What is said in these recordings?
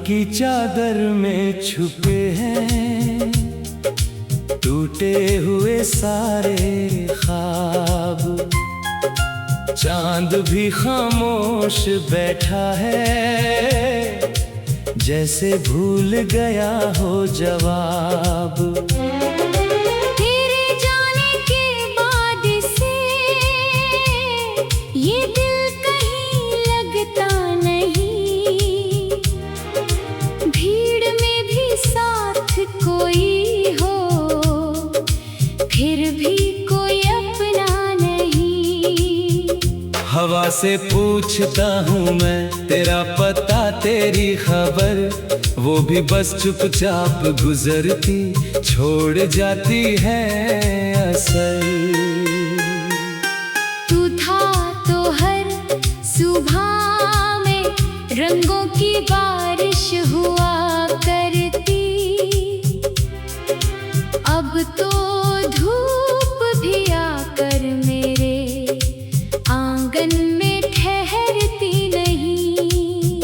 की चादर में छुपे हैं टूटे हुए सारे ख्वाब। चांद भी खामोश बैठा है जैसे भूल गया हो जवाब। तेरे जाने के बाद से ये दिल कहीं लगता नहीं, भीड़ में भी साथ कोई हो फिर भी कोई अपना नहीं। हवा से पूछता हूँ मैं तेरा पता तेरी खबर, वो भी बस चुपचाप गुजरती छोड़ जाती है असर। तू था तो हर सुबह में रंगों की बारिश हुआ करती, अब तो धूप भी आकर मेरे आंगन में ठहरती नहीं।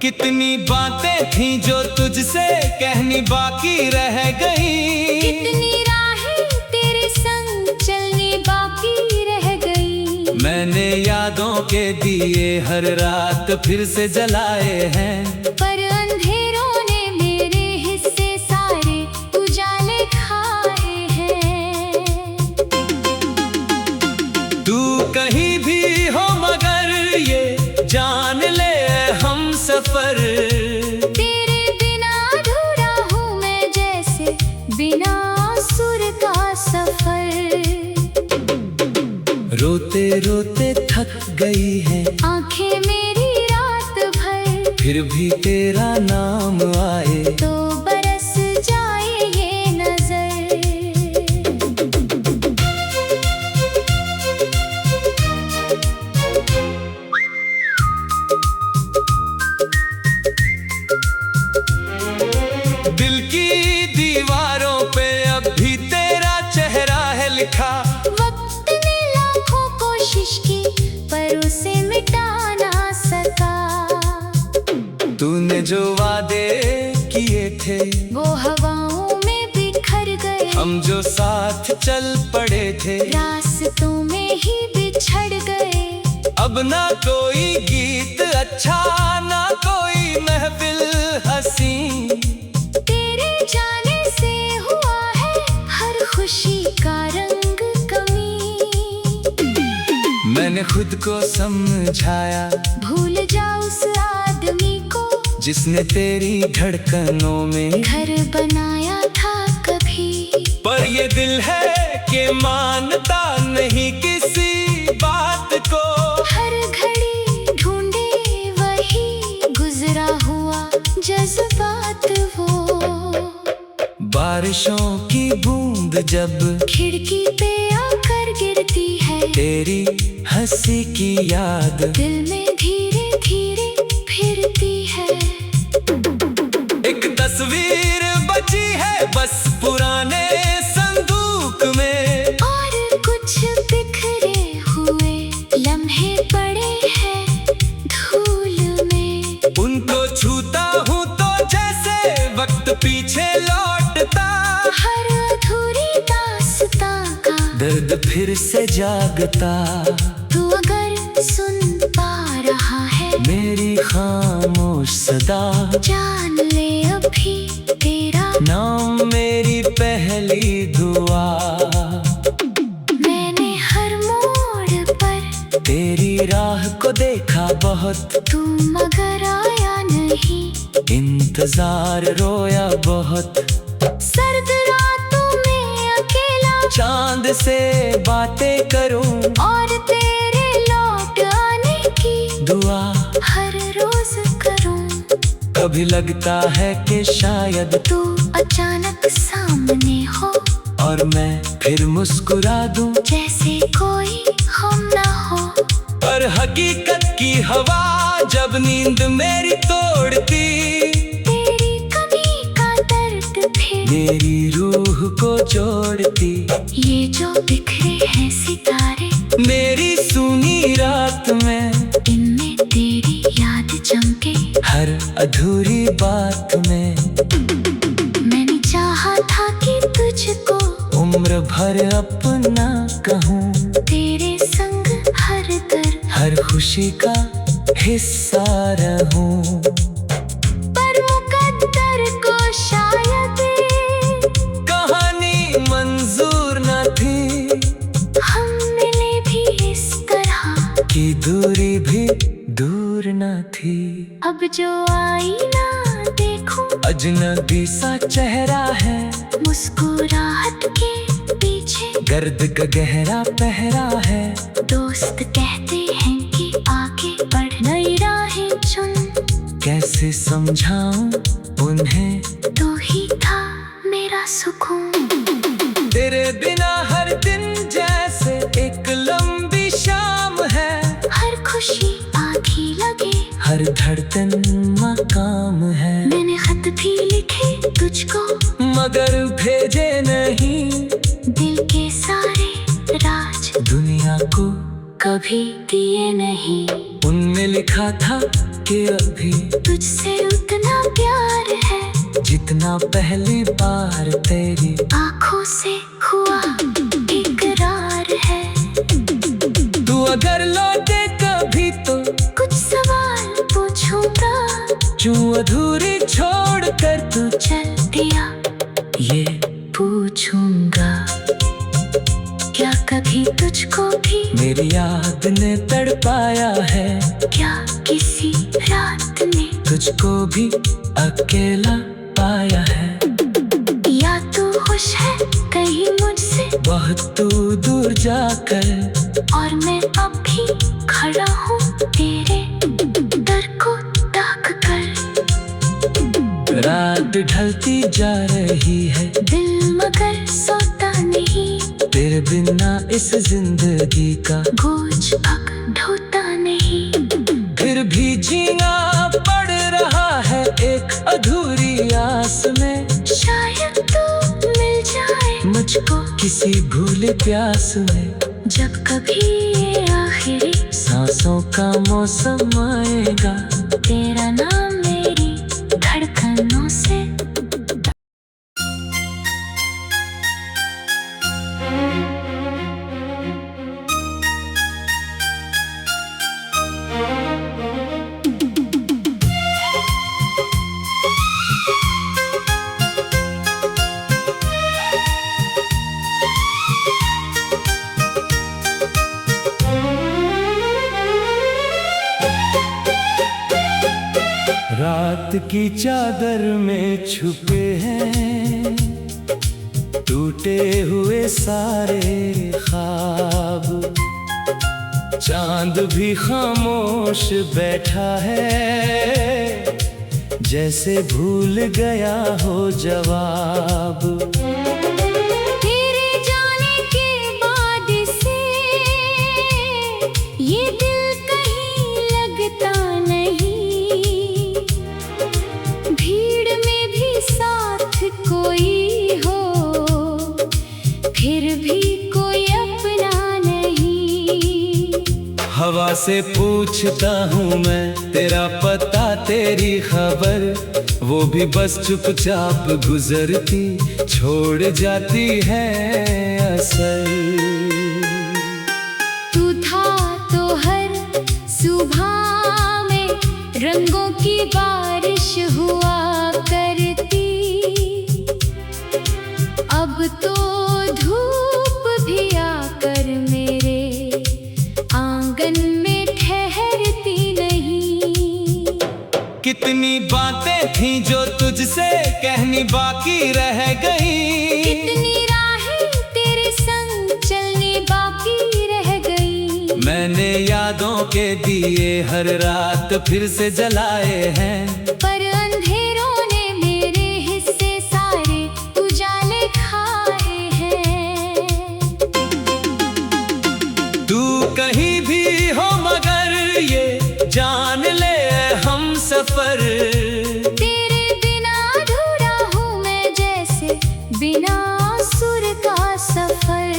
कितनी बातें थी जो तुझसे कहनी बाकी रह गई, कितनी राहें तेरे संग चलनी बाकी रह गई। मैंने यादों के दिए हर रात फिर से जलाए हैं, पर अंधेरों ने मेरे हिस्से सारे उजाले खाए हैं। तू कहीं भी हो मगर ये जान ले हम सफर। तेरे बिना अधूरा हूँ मैं जैसे बिना सुर का सफर। रोते रोते थक गई है आंखें मेरी रात भर, फिर भी तेरा नाम आए तो बरस जाए ये नजर। दिल की दीवारों पे अब भी तेरा चेहरा है लिखा। वक्त ने लाखों कोशिश की पर उसे मिटा ना सका। तूने जो वादे किए थे वो हवाओं में बिखर गए, हम जो साथ चल पड़े थे रास्तों में ही बिछड़ गए। अब ना कोई गीत अच्छा ना कोई महफिल हंसी। तेरे जाने से हुआ है हर खुशी का रंग कमी। मैंने खुद को समझाया भूल जा उस आदमी को जिसने तेरी धड़कनों में घर बनाया था कभी। पर ये दिल है कि मानता नहीं किसी बात को। हर घड़ी ढूंढे वही गुजरा हुआ जज्बात वो। बारिशों की बूंद जब खिड़की पे आकर गिरती है, तेरी हंसी की याद दिल में धीरे धीरे फिरती है। एक तस्वीर बची है बस पुराने संदूक में, और कुछ बिखरे हुए लम्हे पड़े हैं धूल में। उनको छूता हूँ तो जैसे वक्त पीछे लौटता, हर अधूरी दास्तां का दर्द फिर से जागता। तू अगर सुन पा रहा है मेरी खामोश सदा, जान ले अभी तेरा नाम मेरी पहली दुआ। मैंने हर मोड़ पर तेरी राह को देखा बहुत, तू मगर आया नहीं। इंतजार रोया बहुत, सर्द रातों में अकेला चांद से बातें करूं और तेरे लौट आने की दुआ हर रोज करूं। कभी लगता है कि शायद तू अचानक सामने हो और मैं फिर मुस्कुरा दूं जैसे कोई हम ना हो। पर हकीकत की हवा जब नींद मेरी तोड़ती, तेरी कमी का दर्द फिर मेरी रूह को जोड़ती। ये जो बिखरे हैं सितारे मेरी सूनी रात में इनमें तेरी याद चमके। हर अधूरी बात में मैंने चाहा था कि तुझको उम्र भर अपना कहूँ। तेरे संग हर दर्द हर खुशी का हिस्सा रहूं। पर मुकद्दर को शायद कहानी मंजूर न थी हम मिले भी इस तरह कि दूरी भी दूर न थी। अब जो आईना देखूं अजनबी सा चेहरा है, मुस्कुराहट के पीछे गर्द का गहरा पहरा है। दोस्त कहते हैं कि आगे बढ़ नई राहें चुन। कैसे समझाऊं उन्हें तू ही था मेरा सुकून। तेरे बिना हर दिन जैसे एक लंबी शाम है। हर खुशी आधी लगे, हर धड़कन मकाम है। मैंने खत भी लिखे तुझको मगर भेजे नहीं दिल के सारे राज दुनिया को कभी दिए नहीं। उनमें लिखा था कि अभी तुझसे उतना प्यार है जितना पहली बार तेरी आँखों से हुआ इकरार है। तू अगर लौटे कभी तो कुछ सवाल पूछूंगा, क्यों अधूरी छोड़ कर तू चल दिया ये पूछूंगा। क्या कभी तुझको भी मेरी याद ने तड़पाया है। क्या किसी रात ने तुझको भी अकेला पाया है। या तू खुश है कहीं मुझसे बहुत तू दूर जाकर, और मैं अब भी खड़ा हूँ तेरे दर को ताक कर। रात ढलती जा रही है, दिल मगर सोता नहीं। तेरे बिना इस जिंदगी का बोझ अब ढोता नहीं। फिर भी जीना पड़ रहा है एक अधूरी आस में। शायद तू मिल जाए मुझको किसी भूले प्यास में। जब कभी ये आखिरी सांसों का मौसम आएगा, तेरा नाम मेरी धड़कनों से। रात की चादर में छुपे हैं टूटे हुए सारे ख्वाब। चांद भी खामोश बैठा है, जैसे भूल गया हो जवाब। तेरे जाने के बाद से ये दिल कहीं लगता नहीं। भीड़ में भी साथ कोई हो, फिर भी कोई अपना नहीं। हवा से पूछता हूँ मैं तेरा पता तेरी खबर, वो भी बस चुपचाप गुजरती छोड़ जाती है असर। तू था तो हर सुबह में रंगों की बारिश हुआ करती। अब तो धूप भी आकर मेरे आंगन में ठहरती नहीं। कितनी बातें थी जो तुझसे कहनी बाकी रह गई। कितनी राहें तेरे संग चलनी बाकी रह गई। मैंने यादों के दिए हर रात फिर से जलाए हैं, पर अंधेरों ने मेरे हिस्से सारे उजाले खाए हैं। तू कहीं भी हो मगर ये जान ले हम सफर। तेरे बिना अधूरा हूँ मैं जैसे बिना सुर का सफर।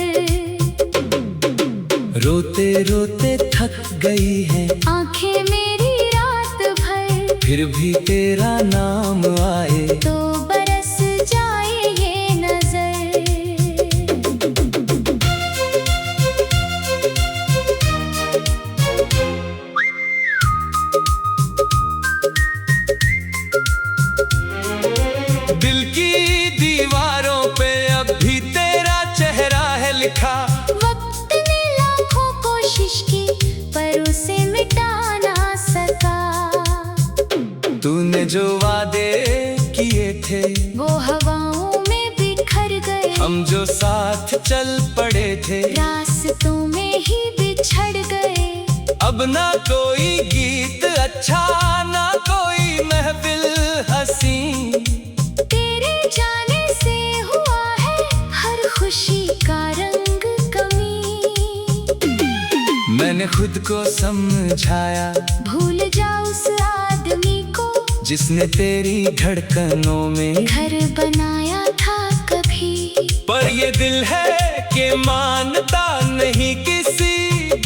रोते रोते थक गई है आंखें मेरी फिर भी तेरा नाम आए तो बरस जाए ये नजर। दिल की दीवारों पे अब भी तेरा चेहरा है लिखा। वक्त ने लाखों कोशिश की पर उसे मिटा ना सका। तूने जो वादे किए थे वो हवाओं में बिखर गए। हम जो साथ चल पड़े थे रास्तों में ही बिछड़ गए। अब ना कोई गीत अच्छा ना कोई महफिल हंसी। तेरे जाने से हुआ है हर खुशी का रंग कमी। मैंने खुद को समझाया भूल जा उस आदमी को जिसने तेरी धड़कनों में घर बनाया था कभी। पर ये दिल है कि मानता नहीं किसी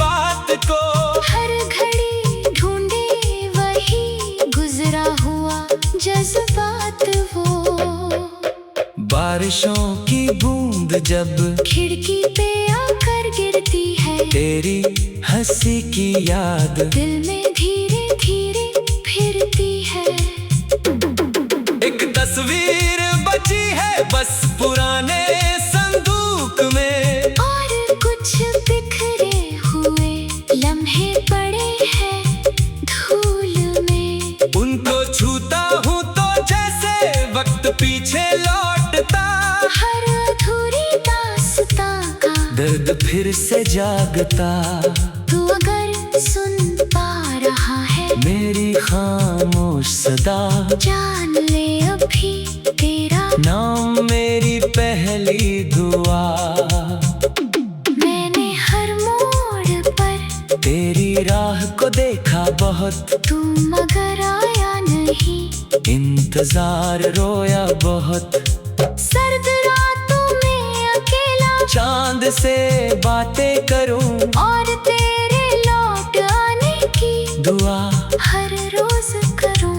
बात को। हर घड़ी ढूंढे वही गुजरा हुआ जज्बात वो। बारिशों की बूंद जब खिड़की पे आकर गिरती है तेरी हंसी की याद दिल में धीरे धीरे फिरती है। एक तस्वीर बची है बस पुराने संदूक में। और कुछ बिखरे हुए लम्हे पड़े हैं धूल में। उनको छूता हूँ तो जैसे वक्त पीछे लौटता। हर अधूरी दास्तां का दर्द फिर से जागता। तू अगर सुन पा रहा है मेरी खामोश सदा जान ले अभी तेरा नाम मेरी पहली दुआ। मैंने हर मोड़ पर तेरी राह को देखा बहुत तू मगर आया नहीं। इंतजार रोया बहुत सर्द रातों में अकेला चांद से बातें करूं और तेरे लौट आने की दुआ हर रोज करूं।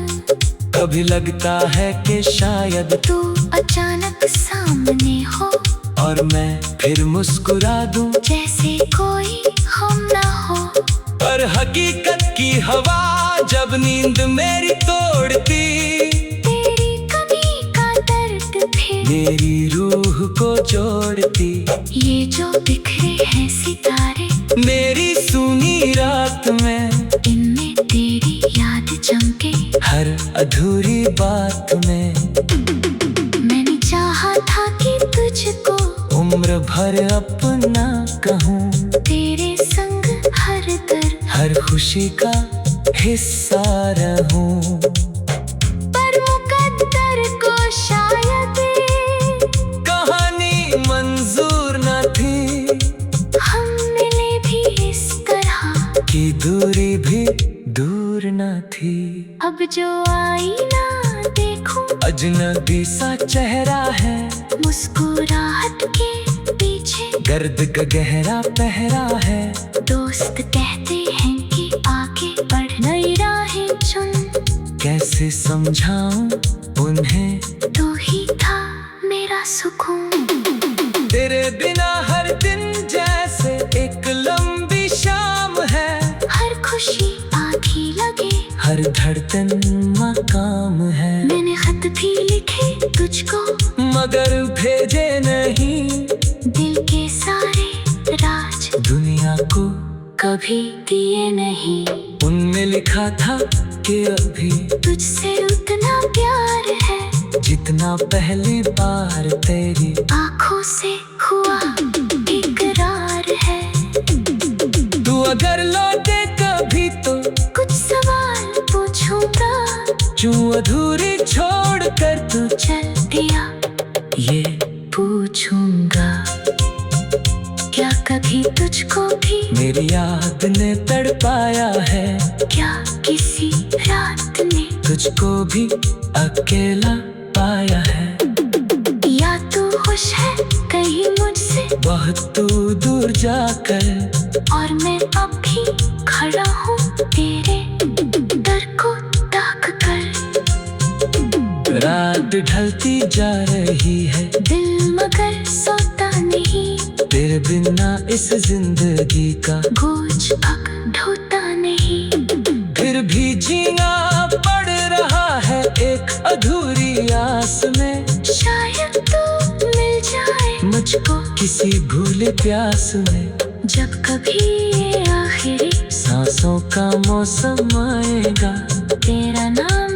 कभी लगता है कि शायद तू अचानक सामने हो और मैं फिर मुस्कुरा दूं जैसे कोई हम ना हो। पर हकीकत की हवा जब नींद मेरी तोड़ती तेरी कमी का दर्द फिर मेरी रूह को जोड़ती। ये जो बिखरे हैं सितारे मेरी सुनी रात में इनमें तेरी याद चमके। हर अधूरी बात में मैंने चाहा था कि तुझको उम्र भर अपना कहूँ। तेरे संग हर दर्द हर खुशी का हिस्सा रहूं। पर मुकद्दर को शायद कहानी मंजूर न थी हम मिले भी इस तरह कि दूरी भी दूर न थी। अब जो आईना देखूं अजनबी सा चेहरा है मुस्कुराहट के पीछे दर्द का गहरा पहरा है। दोस्त कहते हैं कि आगे बढ़ नई राहें चुन। कैसे समझाऊं उन्हें तू ही था मेरा सुकून। तेरे बिना हर दिन जैसे एक लंबी शाम है। हर खुशी आँखी लगे हर धड़कन मकाम है। मैंने खत भी लिखे तुझको मगर भेजे नहीं दिल के सारे राज दुनिया को कभी दिए नहीं। उनमें लिखा था कि अभी तुझसे उतना प्यार है जितना पहली बार तेरी आँखों से हुआ इकरार है। तू अगर लौटे कभी तो कुछ सवाल पूछूंगा जो अधूरी छोड़ कर तू चल दिया ये पूछूंगा। क्या कभी तुझको भी मेरी याद ने तड़पाया है। क्या किसी रात ने तुझको भी अकेला पाया है। या तू खुश है कहीं मुझसे बहुत तू दूर जाकर और मैं अब भी खड़ा हूँ तेरे दर को ताक कर। ढलती जा रही है, दिल मगर सोता नहीं, तेरे बिना इस जिंदगी का बोझ अब ढोता नहीं। फिर भी जीना पड़ रहा है एक अधूरी आस में, शायद तो मिल जाए मुझको किसी भूले प्यास में। जब कभी ये आखिरी सांसों का मौसम आएगा, तेरा नाम